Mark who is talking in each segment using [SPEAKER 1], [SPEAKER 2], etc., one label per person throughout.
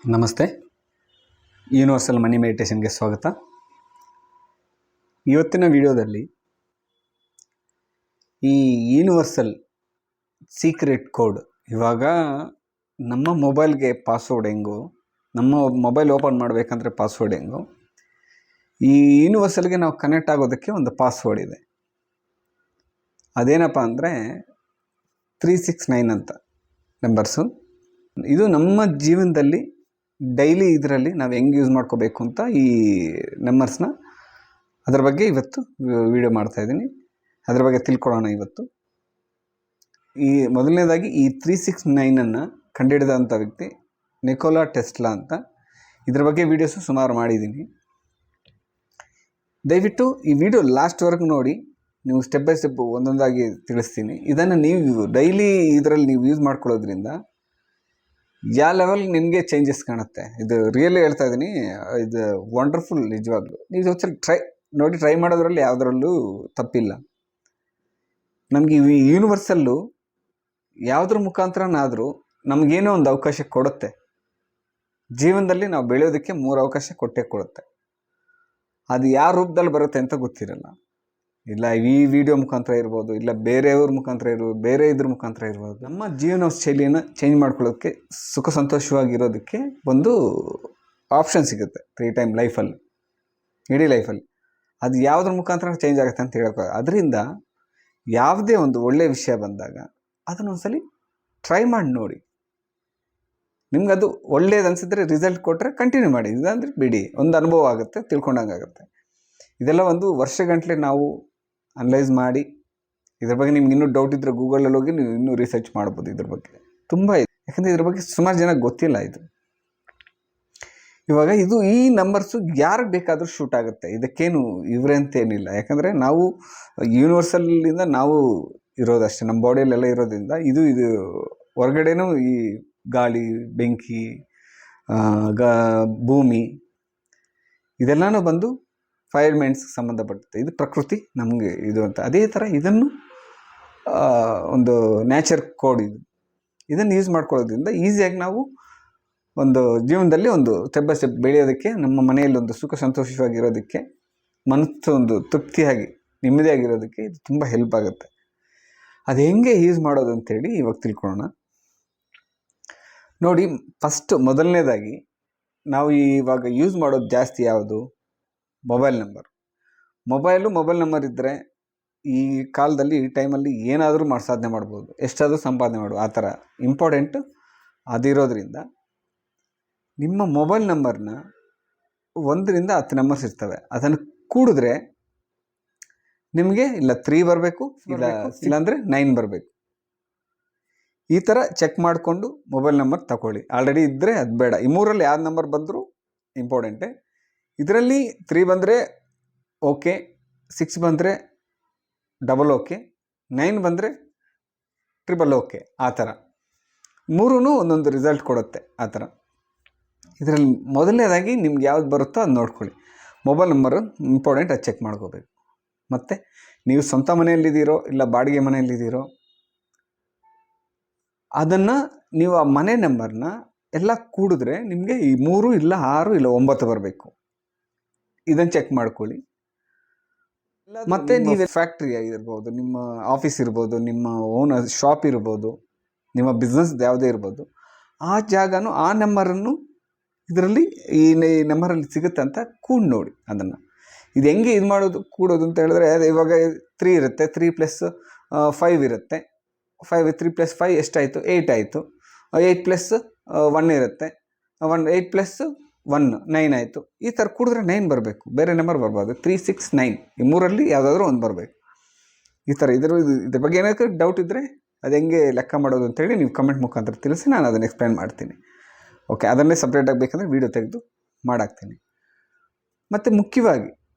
[SPEAKER 1] ನಮಸ್ತೆ. ಯೂನಿವರ್ಸಲ್ ಮನಿ ಮೆಡಿಟೇಷನ್ಗೆ ಸ್ವಾಗತ. ಇವತ್ತಿನ ವಿಡಿಯೋದಲ್ಲಿ ಈ ಯೂನಿವರ್ಸಲ್ ಸೀಕ್ರೆಟ್ ಕೋಡ್, ಇವಾಗ ನಮ್ಮ ಮೊಬೈಲ್ಗೆ ಪಾಸ್ವರ್ಡ್ ಹೆಂಗೋ, ನಮ್ಮ ಮೊಬೈಲ್ ಓಪನ್ ಮಾಡಬೇಕಂದ್ರೆ ಪಾಸ್ವರ್ಡ್ ಹೆಂಗೋ, ಈ ಯೂನಿವರ್ಸಲ್ಗೆ ನಾವು ಕನೆಕ್ಟ್ ಆಗೋದಕ್ಕೆ ಒಂದು ಪಾಸ್ವರ್ಡ್ ಇದೆ. ಅದೇನಪ್ಪ ಅಂದರೆ 369 ಅಂತ ನಂಬರ್ಸು. ಇದು ನಮ್ಮ ಜೀವನದಲ್ಲಿ ಡೈಲಿ ಇದರಲ್ಲಿ ನಾವು ಹೆಂಗೆ ಯೂಸ್ ಮಾಡ್ಕೋಬೇಕು ಅಂತ ಈ ನಂಬರ್ಸ್ನ, ಅದರ ಬಗ್ಗೆ ಇವತ್ತು ವಿಡಿಯೋ ಮಾಡ್ತಾಯಿದ್ದೀನಿ. ಅದರ ಬಗ್ಗೆ ತಿಳ್ಕೊಳ್ಳೋಣ ಇವತ್ತು. ಈ ಮೊದಲನೇದಾಗಿ ಈ 369 ಕಂಡುಹಿಡಿದಂಥ ವ್ಯಕ್ತಿ ನಿಕೋಲಾ ಟೆಸ್ಲಾ ಅಂತ. ಇದ್ರ ಬಗ್ಗೆ ವೀಡಿಯೋಸು ಸುಮಾರು ಮಾಡಿದ್ದೀನಿ. ದಯವಿಟ್ಟು ಈ ವಿಡಿಯೋ ಲಾಸ್ಟ್ವರೆಗೂ ನೋಡಿ, ನೀವು ಸ್ಟೆಪ್ ಬೈ ಸ್ಟೆಪ್ ಒಂದೊಂದಾಗಿ ತಿಳಿಸ್ತೀನಿ. ಇದನ್ನು ನೀವು ಡೈಲಿ ಇದರಲ್ಲಿ ನೀವು ಯೂಸ್ ಮಾಡ್ಕೊಳ್ಳೋದ್ರಿಂದ ಯಾವ ಲೆವೆಲ್ ನಿಮಗೆ ಚೇಂಜಸ್ ಕಾಣುತ್ತೆ. ಇದು ರಿಯಲಿ ಹೇಳ್ತಾ ಇದ್ದೀನಿ, ಇದು ವಂಡರ್ಫುಲ್. ನಿಜವಾಗ್ಲೂ ನೀವು ಒಂದ್ಸಲ ಟ್ರೈ ಮಾಡೋದ್ರಲ್ಲಿ ಯಾವುದರಲ್ಲೂ ತಪ್ಪಿಲ್ಲ. ನಮಗೆ ಈ ಯೂನಿವರ್ಸಲ್ಲು ಯಾವುದ್ರ ಮುಖಾಂತರನಾದರೂ ನಮಗೇನೋ ಒಂದು ಅವಕಾಶ ಕೊಡುತ್ತೆ. ಜೀವನದಲ್ಲಿ ನಾವು ಬೆಳೆಯೋದಕ್ಕೆ 3 ಅವಕಾಶ ಕೊಟ್ಟೇ ಕೊಡುತ್ತೆ. ಅದು ಯಾವ ರೂಪದಲ್ಲಿ ಬರುತ್ತೆ ಅಂತ ಗೊತ್ತಿರಲ್ಲ. ಇಲ್ಲ ಈ ವಿಡಿಯೋ ಮುಖಾಂತರ ಇರ್ಬೋದು, ಇಲ್ಲ ಬೇರೆಯವ್ರ ಮುಖಾಂತರ ಇರ್ಬೋದು, ಬೇರೆ ಇದ್ರ ಮುಖಾಂತರ ಇರ್ಬೋದು. ನಮ್ಮ ಜೀವನ ಶೈಲಿಯನ್ನು ಚೇಂಜ್ ಮಾಡ್ಕೊಳ್ಳೋಕ್ಕೆ, ಸುಖ ಸಂತೋಷವಾಗಿರೋದಕ್ಕೆ ಒಂದು ಆಪ್ಷನ್ ಸಿಗುತ್ತೆ 3 ಟೈಮ್ ಲೈಫಲ್ಲಿ, ಇಡೀ ಲೈಫಲ್ಲಿ. ಅದು ಯಾವುದ್ರ ಮುಖಾಂತರ ಚೇಂಜ್ ಆಗುತ್ತೆ ಅಂತ ಹೇಳೋಕೆ, ಅದರಿಂದ ಯಾವುದೇ ಒಂದು ಒಳ್ಳೆಯ ವಿಷಯ ಬಂದಾಗ ಅದನ್ನೊಂದ್ಸಲಿ ಟ್ರೈ ಮಾಡಿ ನೋಡಿ. ನಿಮ್ಗೆ ಅದು ಒಳ್ಳೇದು ಅನಿಸಿದ್ರೆ, ರಿಸಲ್ಟ್ ಕೊಟ್ಟರೆ ಕಂಟಿನ್ಯೂ ಮಾಡಿ, ಇಲ್ಲಾಂದರೆ ಬಿಡಿ. ಒಂದು ಅನುಭವ ಆಗುತ್ತೆ, ತಿಳ್ಕೊಂಡಂಗೆ ಆಗುತ್ತೆ. ಇದೆಲ್ಲ ಒಂದು ವರ್ಷಗಟ್ಟಲೆ ನಾವು ಅನಲೈಸ್ ಮಾಡಿ, ಇದ್ರ ಬಗ್ಗೆ ನಿಮ್ಗೆ ಇನ್ನೂ ಡೌಟ್ ಇದ್ದರೆ ಗೂಗಲಲ್ಲಿ ಹೋಗಿ ನೀವು ಇನ್ನೂ ರಿಸರ್ಚ್ ಮಾಡ್ಬೋದು. ಇದ್ರ ಬಗ್ಗೆ ತುಂಬ ಇದೆ, ಯಾಕಂದರೆ ಇದ್ರ ಬಗ್ಗೆ ಸುಮಾರು ಜನ ಗೊತ್ತಿಲ್ಲ ಇದು. ಇವಾಗ ಈ ನಂಬರ್ಸು ಯಾರಿಗೆ ಬೇಕಾದರೂ ಶೂಟ್ ಆಗುತ್ತೆ. ಇದಕ್ಕೇನು ಇವರೇ ಅಂತೇನಿಲ್ಲ, ಯಾಕಂದರೆ ನಾವು ಯೂನಿವರ್ಸಲ್ಲಿಂದ ನಾವು ಇರೋದಷ್ಟೇ, ನಮ್ಮ ಬಾಡಿಯಲ್ಲೆಲ್ಲ ಇರೋದ್ರಿಂದ ಇದು ಹೊರಗಡೆನೂ ಈ ಗಾಳಿ, ಬೆಂಕಿ, ಭೂಮಿ ಇದೆಲ್ಲನೂ ಬಂದು ಫೈರ್ಮೆಂಟ್ಸ್ಗೆ ಸಂಬಂಧಪಡುತ್ತೆ. ಇದು ಪ್ರಕೃತಿ ನಮಗೆ ಇದು ಅಂತ. ಅದೇ ಥರ ಇದನ್ನು ಒಂದು ನ್ಯಾಚರ್ ಕೋಡ್ ಇದನ್ನು ಯೂಸ್ ಮಾಡ್ಕೊಳ್ಳೋದ್ರಿಂದ ಈಸಿಯಾಗಿ ನಾವು ಒಂದು ಜೀವನದಲ್ಲಿ ಒಂದು ಸ್ಟೆಪ್ ಬೈ ಸ್ಟೆಪ್ ಬೆಳೆಯೋದಕ್ಕೆ, ನಮ್ಮ ಮನೆಯಲ್ಲಿ ಒಂದು ಸುಖ ಸಂತೋಷವಾಗಿರೋದಕ್ಕೆ, ಮನಸ್ಸು ಒಂದು ತೃಪ್ತಿಯಾಗಿ ನೆಮ್ಮದಿಯಾಗಿರೋದಕ್ಕೆ ಇದು ತುಂಬ ಹೆಲ್ಪ್ ಆಗುತ್ತೆ. ಅದು ಹೆಂಗೆ ಯೂಸ್ ಮಾಡೋದು ಅಂತೇಳಿ ಇವಾಗ ತಿಳ್ಕೊಳ್ಳೋಣ. ನೋಡಿ, ಮೊದಲನೇದಾಗಿ ನಾವು ಇವಾಗ ಯೂಸ್ ಮಾಡೋದು ಜಾಸ್ತಿ ಯಾವುದು? ಮೊಬೈಲ್ ನಂಬರ್ ಇದ್ದರೆ ಈ ಕಾಲದಲ್ಲಿ, ಈ ಟೈಮಲ್ಲಿ ಏನಾದರೂ ಸಾಧನೆ ಮಾಡ್ಬೋದು, ಎಷ್ಟಾದರೂ ಸಂಪಾದನೆ ಮಾಡ್ಬೋದು. ಆ ಥರ ಇಂಪಾರ್ಟೆಂಟು ಅದಿರೋದ್ರಿಂದ ನಿಮ್ಮ ಮೊಬೈಲ್ ನಂಬರ್ನ 1 ರಿಂದ 10 ನಂಬರ್ಸ್ ಇರ್ತವೆ. ಅದನ್ನು ಕೂಡಿದ್ರೆ ನಿಮಗೆ ಇಲ್ಲ 3 ಬರಬೇಕು, ಇಲ್ಲಾಂದರೆ 9 ಬರಬೇಕು. ಈ ಥರ ಚೆಕ್ ಮಾಡಿಕೊಂಡು ಮೊಬೈಲ್ ನಂಬರ್ ತಗೊಳ್ಳಿ. ಆಲ್ರೆಡಿ ಇದ್ದರೆ ಅದು ಬೇಡ. ಈ 3ರಲ್ಲಿ ಯಾವ ನಂಬರ್ ಬಂದರೂ ಇಂಪಾರ್ಟೆಂಟೇ. ಇದರಲ್ಲಿ 3 ಬಂದರೆ ಓಕೆ, 6 ಬಂದರೆ ಡಬಲ್ ಓಕೆ, 9 ಬಂದರೆ ಟ್ರಿಬಲ್ ಓಕೆ. ಆ ಥರ 3 ಒಂದೊಂದು ರಿಸಲ್ಟ್ ಕೊಡುತ್ತೆ. ಆ ಥರ ಇದರಲ್ಲಿ ಮೊದಲನೇದಾಗಿ ನಿಮ್ಗೆ ಯಾವ್ದು ಬರುತ್ತೋ ಅದು ನೋಡ್ಕೊಳ್ಳಿ. ಮೊಬೈಲ್ ನಂಬರು ಇಂಪಾರ್ಟೆಂಟ್, ಅದು ಚೆಕ್ ಮಾಡ್ಕೋಬೇಕು. ಮತ್ತು ನೀವು ಸ್ವಂತ ಮನೆಯಲ್ಲಿದ್ದೀರೋ ಇಲ್ಲ ಬಾಡಿಗೆ ಮನೆಯಲ್ಲಿದ್ದೀರೋ, ಅದನ್ನು ನೀವು ಆ ಮನೆ ನಂಬರ್ನ ಎಲ್ಲ ಕೂಡಿದ್ರೆ ನಿಮಗೆ ಈ 3 ಇಲ್ಲ 6 ಇಲ್ಲ 9 ಬರಬೇಕು. ಇದನ್ನು ಚೆಕ್ ಮಾಡ್ಕೊಳ್ಳಿ. ಮತ್ತು ನೀವು ಫ್ಯಾಕ್ಟ್ರಿ ಇರ್ಬೋದು, ನಿಮ್ಮ ಆಫೀಸ್ ಇರ್ಬೋದು, ನಿಮ್ಮ ಓನ್ ಶಾಪ್ ಇರ್ಬೋದು, ನಿಮ್ಮ ಬಿಸ್ನೆಸ್ ಯಾವುದೇ ಇರ್ಬೋದು, ಆ ಜಾಗನೂ ಆ ನಂಬರನ್ನು ಇದರಲ್ಲಿ ಈ ನಂಬರಲ್ಲಿ ಸಿಗುತ್ತೆ ಅಂತ ಕೂಡಿ ನೋಡಿ. ಅದನ್ನು ಇದು ಹೆಂಗೆ ಕೂಡೋದು ಅಂತ ಹೇಳಿದ್ರೆ, ಇವಾಗ 3 ಇರುತ್ತೆ, 3 + 5 ಇರುತ್ತೆ. 5 3 + 5 ಎಷ್ಟಾಯಿತು? 8 ಆಯಿತು. 8 + 1 ಇರುತ್ತೆ, 8 + 1 9 ಆಯಿತು. ಈ ಥರ ಕೂಡಿದ್ರೆ 9 ಬರಬೇಕು, ಬೇರೆ ನಂಬರ್ ಬರಬಾರ್ದು. 3 6 9 ಈ 3ರಲ್ಲಿ ಯಾವುದಾದ್ರೂ ಒಂದು ಬರಬೇಕು. ಈ ಥರ ಇದ್ರ ಬಗ್ಗೆ ಏನಾದರೂ ಡೌಟ್ ಇದ್ದರೆ ಅದು ಹೆಂಗೆ ಲೆಕ್ಕ ಮಾಡೋದು ಅಂತೇಳಿ ನೀವು ಕಮೆಂಟ್ ಮುಖಾಂತರ ತಿಳಿಸಿ, ನಾನು ಅದನ್ನು ಎಕ್ಸ್ಪ್ಲೈನ್ ಮಾಡ್ತೀನಿ. ಓಕೆ, ಅದನ್ನೇ ಸಪ್ರೇಟ್ ಆಗಬೇಕಂದ್ರೆ ವೀಡಿಯೋ ತೆಗೆದು ಮಾಡಾಕ್ತೀನಿ. ಮತ್ತು ಮುಖ್ಯವಾಗಿ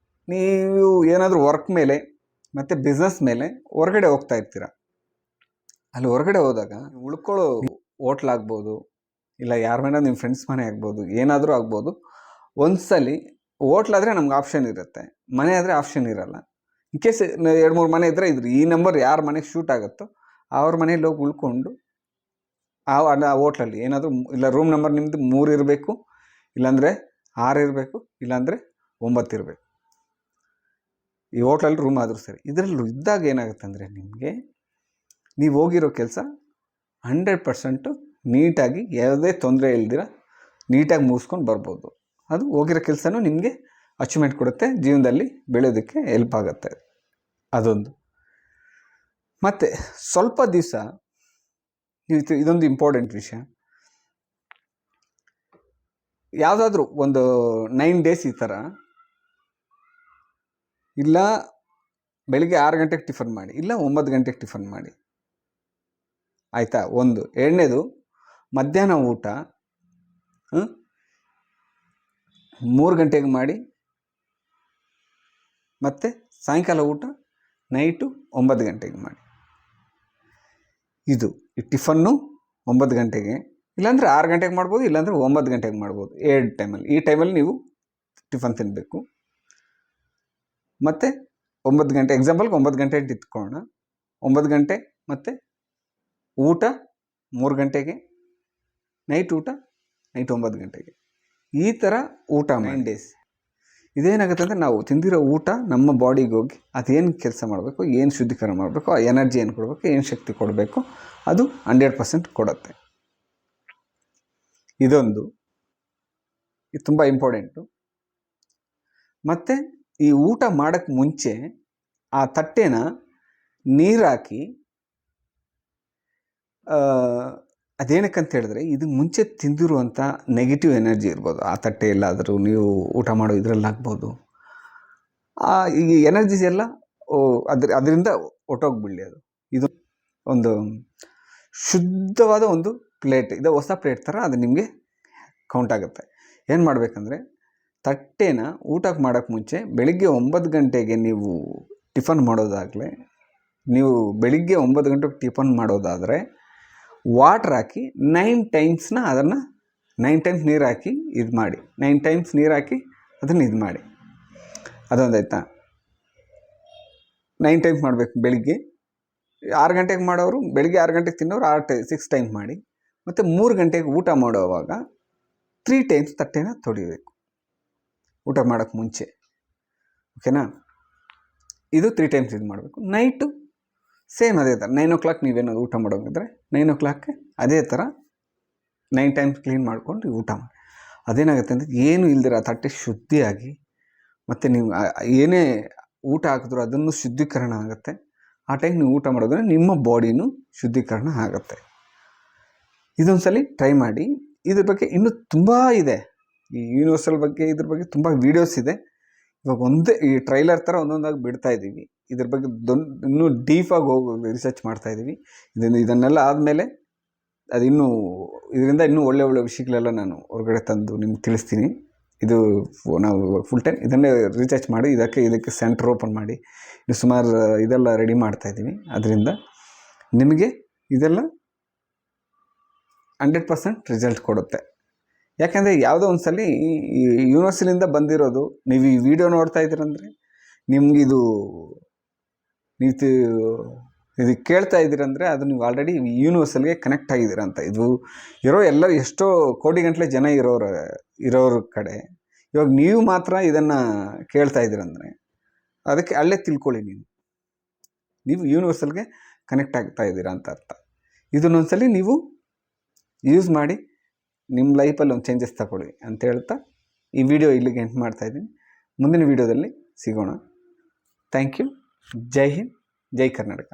[SPEAKER 1] ನೀವು ಏನಾದರೂ ವರ್ಕ್ ಮೇಲೆ ಮತ್ತು ಬಿಸ್ನೆಸ್ ಮೇಲೆ ಹೊರಗಡೆ ಹೋಗ್ತಾ ಇರ್ತೀರ. ಅಲ್ಲಿ ಹೊರಗಡೆ ಹೋದಾಗ ಉಳ್ಕೊಳ್ಳೋ ಹೋಟ್ಲಾಗ್ಬೋದು, ಇಲ್ಲ ಯಾರ ಮನೆ, ನಿಮ್ಮ ಫ್ರೆಂಡ್ಸ್ ಮನೆ ಆಗ್ಬೋದು, ಏನಾದರೂ ಆಗ್ಬೋದು. ಒಂದ್ಸಲಿ ಹೋಟ್ಲಾದರೆ ನಮ್ಗೆ ಆಪ್ಷನ್ ಇರುತ್ತೆ, ಮನೆ ಆದರೆ ಆಪ್ಷನ್ ಇರಲ್ಲ. ಇನ್ ಕೇಸ್ 2-3 ಮನೆ ಇದ್ದರೆ ಈ ನಂಬರ್ ಯಾರ ಮನೆಗೆ ಶೂಟ್ ಆಗುತ್ತೋ ಅವ್ರ ಮನೇಲಿ ಹೋಗಿ ಉಳ್ಕೊಂಡು ಆ ಹೋಟ್ಲಲ್ಲಿ ಏನಾದರೂ ಇಲ್ಲ ರೂಮ್ ನಂಬರ್ ನಿಮ್ಮದು 3 ಇರಬೇಕು, ಇಲ್ಲಾಂದರೆ 6 ಇರಬೇಕು, ಇಲ್ಲಾಂದರೆ 9 ಇರಬೇಕು. ಈ ಹೋಟ್ಲಲ್ಲಿ ರೂಮ್ ಆದರೂ ಸರಿ. ಇದರಲ್ಲೂ ಇದ್ದಾಗ ಏನಾಗುತ್ತೆ ಅಂದರೆ ನಿಮಗೆ ನೀವು ಹೋಗಿರೋ ಕೆಲಸ 100% ನೀಟಾಗಿ ಯಾವುದೇ ತೊಂದರೆ ಇಲ್ದಿರ ನೀಟಾಗಿ ಮುಗಿಸ್ಕೊಂಡು ಬರ್ಬೋದು. ಅದು ಹೋಗಿರೋ ಕೆಲಸನೂ ನಿಮಗೆ ಅಚೀವ್ಮೆಂಟ್ ಕೊಡುತ್ತೆ, ಜೀವನದಲ್ಲಿ ಬೆಳೆಯೋದಕ್ಕೆ ಹೆಲ್ಪ್ ಆಗುತ್ತೆ. ಅದೊಂದು. ಮತ್ತು ಸ್ವಲ್ಪ ದಿವಸ ಇದೊಂದು ಇಂಪಾರ್ಟೆಂಟ್ ವಿಷಯ, ಯಾವುದಾದ್ರೂ ಒಂದು 9 ಡೇಸ್ ಈ ಥರ ಇಲ್ಲ ಬೆಳಿಗ್ಗೆ 6 ಗಂಟೆಗೆ ಟಿಫನ್ ಮಾಡಿ, ಇಲ್ಲ 9 ಗಂಟೆಗೆ ಟಿಫನ್ ಮಾಡಿ, ಆಯಿತಾ? ಒಂದು. ಎರಡನೇದು, ಮಧ್ಯಾಹ್ನ ಊಟ 3 ಗಂಟೆಗೆ ಮಾಡಿ, ಮತ್ತು ಸಾಯಂಕಾಲ ಊಟ ನೈಟು 9 ಗಂಟೆಗೆ ಮಾಡಿ. ಇದು ಈ ಟಿಫನ್ನು 9 ಗಂಟೆಗೆ, ಇಲ್ಲಾಂದರೆ 6 ಗಂಟೆಗೆ ಮಾಡ್ಬೋದು, ಇಲ್ಲಾಂದರೆ 9 ಗಂಟೆಗೆ ಮಾಡ್ಬೋದು. 2 ಟೈಮಲ್ಲಿ, ಈ ಟೈಮಲ್ಲಿ ನೀವು ಟಿಫನ್ ತಿನ್ನಬೇಕು. ಮತ್ತು 9 ಗಂಟೆ, ಎಕ್ಸಾಂಪಲ್ಗೆ 9 ಗಂಟೆ ಅಂತ ಇಟ್ಕೊಳ್ಳೋಣ. 9 ಗಂಟೆ ಮತ್ತು ಊಟ 3 ಗಂಟೆಗೆ, ನೈಟ್ ಊಟ ನೈಟ್ 9 ಗಂಟೆಗೆ. ಈ ಥರ ಊಟ 9 ಡೇಸ್. ಇದೇನಾಗುತ್ತೆ ಅಂದರೆ ನಾವು ತಿಂದಿರೋ ಊಟ ನಮ್ಮ ಬಾಡಿಗೆ ಹೋಗಿ ಅದೇನು ಕೆಲಸ ಮಾಡಬೇಕು, ಏನು ಶುದ್ಧೀಕರಣ ಮಾಡಬೇಕು, ಆ ಎನರ್ಜಿ ಏನು ಕೊಡಬೇಕು, ಏನು ಶಕ್ತಿ ಕೊಡಬೇಕು, ಅದು 100% ಕೊಡುತ್ತೆ. ಇದೊಂದು, ಇದು ತುಂಬ ಇಂಪಾರ್ಟೆಂಟು. ಮತ್ತು ಈ ಊಟ ಮಾಡೋಕ್ಕೆ ಮುಂಚೆ ಆ ತಟ್ಟೆನ ನೀರು ಹಾಕಿ, ಅದೇನಕ್ಕಂತ ಹೇಳಿದ್ರೆ ಇದು ಮುಂಚೆ ತಿಂದಿರುವಂಥ ನೆಗೆಟಿವ್ ಎನರ್ಜಿ ಇರ್ಬೋದು ಆ ತಟ್ಟೆ ಎಲ್ಲಾದರೂ ನೀವು ಊಟ ಮಾಡೋ ಇದರಲ್ಲಿ ಹಾಕ್ಬೋದು. ಈ ಎನರ್ಜೀಸ್ ಎಲ್ಲ ಅದರಿಂದ ಹೊಟ್ಟೋಗ್ಬಿಡಲಿ. ಇದು ಒಂದು ಶುದ್ಧವಾದ ಒಂದು ಪ್ಲೇಟ್, ಇದು ಹೊಸ ಪ್ಲೇಟ್ ಥರ ಅದು ನಿಮಗೆ ಕೌಂಟ್ ಆಗುತ್ತೆ. ಏನು ಮಾಡಬೇಕಂದ್ರೆ ತಟ್ಟೆನ ಊಟಕ್ಕೆ ಮಾಡೋಕ್ಕೆ ಮುಂಚೆ ಬೆಳಿಗ್ಗೆ 9 ಗಂಟೆಗೆ ನೀವು ಟಿಫನ್ ಮಾಡೋದಾಗಲೇ, ನೀವು ಬೆಳಿಗ್ಗೆ 9 ಗಂಟೆಗೆ ಟಿಫನ್ ಮಾಡೋದಾದರೆ ವಾಟ್ರ್ ಹಾಕಿ 9 ಟೈಮ್ಸ್ನ ಅದನ್ನು 9 ಟೈಮ್ಸ್ ನೀರು ಹಾಕಿ ಇದು ಮಾಡಿ, 9 ಟೈಮ್ಸ್ ನೀರು ಹಾಕಿ ಅದನ್ನು ಇದು ಮಾಡಿ. ಅದೊಂದಾಯ್ತಾ? 9 ಟೈಮ್ಸ್ ಮಾಡಬೇಕು. ಬೆಳಿಗ್ಗೆ 6 ಗಂಟೆಗೆ ಮಾಡೋರು, ಬೆಳಿಗ್ಗೆ 6 ಗಂಟೆಗೆ ತಿನ್ನೋರು 6 ಟೈಮ್ಸ್ ಮಾಡಿ. ಮತ್ತು 3 ಗಂಟೆಗೆ ಊಟ ಮಾಡೋವಾಗ 3 ಟೈಮ್ಸ್ ತಟ್ಟೆನ ತೊಳಿಬೇಕು ಊಟ ಮಾಡೋಕ್ಕೆ ಮುಂಚೆ. ಓಕೆನಾ? ಇದು 3 ಟೈಮ್ಸ್ ಇದು ಮಾಡಬೇಕು. ನೈಟು ಸೇಮ್ ಅದೇ ಥರ 9 o'clock ನೀವೇನೋ ಊಟ ಮಾಡೋಂಗಿದ್ರೆ 9 o'clockಗೆ ಅದೇ ಥರ 9 ಟೈಮ್ಸ್ ಕ್ಲೀನ್ ಮಾಡ್ಕೊಂಡು ಊಟ ಮಾಡಿ. ಅದೇನಾಗುತ್ತೆ ಅಂದರೆ ಏನು ಇಲ್ದಿರ ಆ ತಟ್ಟೆ ಶುದ್ಧಿಯಾಗಿ, ಮತ್ತು ನೀವು ಏನೇ ಊಟ ಹಾಕಿದ್ರೂ ಅದನ್ನು ಶುದ್ಧೀಕರಣ ಆಗುತ್ತೆ. ಆ ಟೈಮ್ ನೀವು ಊಟ ಮಾಡೋದ್ರೆ ನಿಮ್ಮ ಬಾಡಿನೂ ಶುದ್ಧೀಕರಣ ಆಗುತ್ತೆ. ಇದೊಂದು ಸಲ ಟ್ರೈ ಮಾಡಿ. ಇದ್ರ ಬಗ್ಗೆ ಇನ್ನೂ ತುಂಬ ಇದೆ, ಈ ಯೂನಿವರ್ಸಲ್ ಬಗ್ಗೆ ಇದ್ರ ಬಗ್ಗೆ ತುಂಬ ವೀಡಿಯೋಸ್ ಇದೆ. ಇವಾಗ ಒಂದೇ ಈ ಟ್ರೈಲರ್ ಥರ ಒಂದೊಂದಾಗಿ ಬಿಡ್ತಾ ಇದ್ದೀವಿ. ಇದ್ರ ಬಗ್ಗೆ ಇನ್ನೂ ಡೀಪಾಗಿ ಹೋಗಿ ರಿಸರ್ಚ್ ಮಾಡ್ತಾಯಿದ್ದೀವಿ. ಇದನ್ನೆಲ್ಲ ಆದಮೇಲೆ ಇದರಿಂದ ಇನ್ನೂ ಒಳ್ಳೆ ವಿಷಯಗಳೆಲ್ಲ ನಾನು ಹೊರಗಡೆ ತಂದು ನಿಮ್ಗೆ ತಿಳಿಸ್ತೀನಿ. ಇದು ನಾವು ಫುಲ್ ಟೈಮ್ ಇದನ್ನೇ ರಿಸರ್ಚ್ ಮಾಡಿ ಇದಕ್ಕೆ ಸೆಂಟರ್ ಓಪನ್ ಮಾಡಿ ಸುಮಾರು ಇದೆಲ್ಲ ರೆಡಿ ಮಾಡ್ತಾಯಿದ್ದೀವಿ. ಅದರಿಂದ ನಿಮಗೆ ಇದೆಲ್ಲ 100% ರಿಸಲ್ಟ್ ಕೊಡುತ್ತೆ. ಯಾಕೆಂದರೆ ಯಾವುದೋ ಒಂದು ಸಲ ಈ ಯೂನಿವರ್ಸಲಿಂದ ಬಂದಿರೋದು, ನೀವು ಈ ವಿಡಿಯೋ ನೋಡ್ತಾ ಇದ್ದೀರಂದರೆ ನಿಮಗಿದು ಇದು ಕೇಳ್ತಾ ಇದ್ದೀರಂದರೆ ಅದು ನೀವು ಆಲ್ರೆಡಿ ಯೂನಿವರ್ಸಲ್ಗೆ ಕನೆಕ್ಟ್ ಆಗಿದ್ದೀರ ಅಂತ. ಇದು ಎಲ್ಲ ಎಷ್ಟೋ ಕೋಟಿಗಟ್ಟಲೆ ಜನ ಇರೋರ ಕಡೆ ಇವಾಗ ನೀವು ಮಾತ್ರ ಇದನ್ನು ಕೇಳ್ತಾ ಇದ್ದೀರಂದರೆ ಅದಕ್ಕೆ ಅಲ್ಲೇ ತಿಳ್ಕೊಳ್ಳಿ, ನೀವು ಯೂನಿವರ್ಸಲ್ಗೆ ಕನೆಕ್ಟ್ ಆಗ್ತಾ ಇದ್ದೀರಾ ಅಂತ ಅರ್ಥ. ಇದನ್ನೊಂದ್ಸಲಿ ನೀವು ಯೂಸ್ ಮಾಡಿ ನಿಮ್ಮ ಲೈಫಲ್ಲಿ ಒಂದು ಚೇಂಜಸ್ ತಗೊಳ್ಳಿ ಅಂತ ಹೇಳ್ತಾ ಈ ವಿಡಿಯೋ ಇಲ್ಲಿಗೆ ಎಂಡ್ ಮಾಡ್ತಾಯಿದ್ದೀನಿ. ಮುಂದಿನ ವಿಡಿಯೋದಲ್ಲಿ ಸಿಗೋಣ. Thank you. ಜೈ ಹಿಂದ್, ಜೈ ಕರ್ನಾಟಕ.